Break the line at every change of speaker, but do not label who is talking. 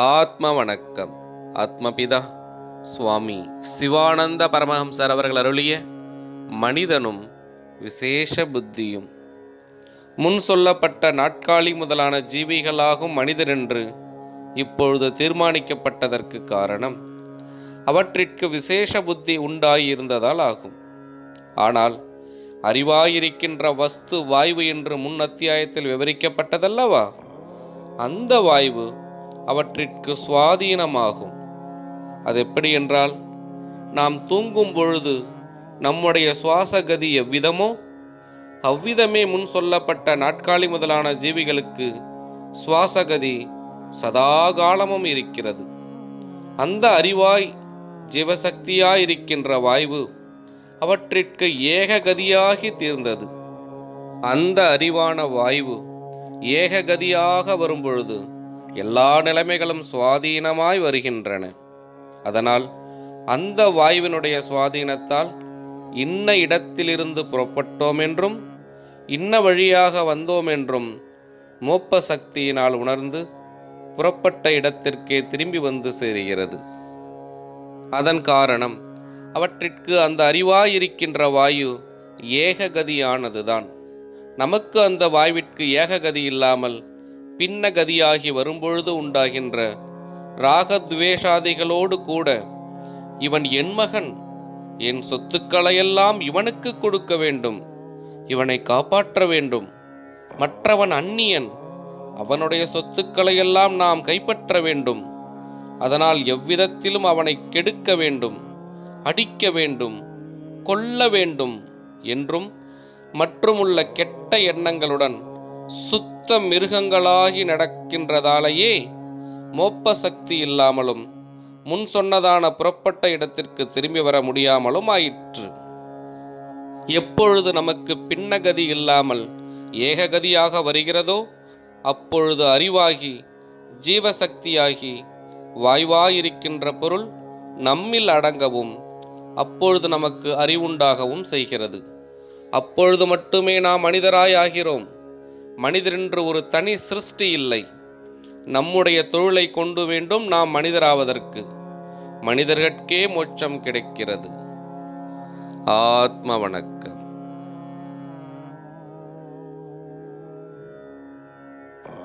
ஆத்ம வணக்கம். ஆத்மபிதா சுவாமி சிவானந்த பரமஹம்சர் அவர்கள் அருளிய மனிதனும் விசேஷ புத்தியும். முன் சொல்லப்பட்ட நாட்காலி முதலான ஜீவிகளாகும் மனிதரென்று இப்பொழுது தீர்மானிக்கப்பட்டதற்கு காரணம் அவற்றிற்கு விசேஷ புத்தி உண்டாயிருந்ததால் ஆகும். ஆனால் அறிவாயிருக்கின்ற வஸ்து வாய்வு என்று முன் அத்தியாயத்தில் விவரிக்கப்பட்டதல்லவா, அந்த வாய்வு அவற்றிற்கு சுவாதீனமாகும். அது எப்படி என்றால், நாம் தூங்கும் பொழுது நம்முடைய சுவாசகதி எவ்விதமோ அவ்விதமே முன் சொல்லப்பட்ட நாட்காலி முதலான ஜீவிகளுக்கு சுவாசகதி சதாகாலமும் இருக்கிறது. அந்த அறிவாய் ஜீவசக்தியாயிருக்கின்ற வாய்வு அவற்றிற்கு ஏககதியாகி தீர்ந்தது. அந்த அறிவான வாய்வு ஏககதியாக வரும்பொழுது எல்லா நிலைமைகளும் சுவாதீனமாய் வருகின்றன. அதனால் அந்த வாயுவினுடைய சுவாதீனத்தால் இன்ன இடத்திலிருந்து புறப்பட்டோம் என்றும் இன்ன வழியாக வந்தோம் என்றும் மோப்ப சக்தியினால் உணர்ந்து புறப்பட்ட இடத்திற்கே திரும்பி வந்து சேருகிறது. அதன் காரணம் அவற்றிற்கு அந்த அறிவாயிருக்கின்ற வாயு ஏககதியானதுதான். நமக்கு அந்த வாய்விற்கு ஏககதி இல்லாமல் பின்ன கதியாகி வரும்பொழுது உண்டாகின்ற ராகத்வேஷாதிகளோடு கூட இவன் என் மகன், என் சொத்துக்களையெல்லாம் இவனுக்கு கொடுக்க வேண்டும், இவனை காப்பாற்ற வேண்டும், மற்றவன் அந்நியன், அவனுடைய சொத்துக்களையெல்லாம் நாம் கைப்பற்ற வேண்டும், அதனால் எவ்விதத்திலும் அவனை கெடுக்க வேண்டும், அடிக்க வேண்டும், கொல்ல வேண்டும் என்றும் மற்றுமுள்ள கெட்ட எண்ணங்களுடன் சுத்த மிருகங்களாகி நடக்கின்றதாலேயே மோப்ப சக்தி இல்லாமலும் முன் சொன்னதான புறப்பட்ட இடத்திற்கு திரும்பி வர முடியாமலும் ஆயிற்று. எப்பொழுது நமக்கு பின்னகதி இல்லாமல் ஏககதியாக வருகிறதோ அப்பொழுது அறிவாகி ஜீவசக்தியாகி வாய்வாயிருக்கின்ற பொருள் நம்மில் அடங்கவும் அப்பொழுது நமக்கு அறிவுண்டாகவும் செய்கிறது. அப்பொழுது மட்டுமே நாம் மனிதராய் ஆகிறோம். மனிதரென்று ஒரு தனி சிருஷ்டி இல்லை. நம்முடைய தொழிலை கொண்டு வேண்டும் நாம் மனிதராவதற்கு. மனிதர்கட்கே மோட்சம் கிடைக்கிறது. ஆத்ம வணக்கம்.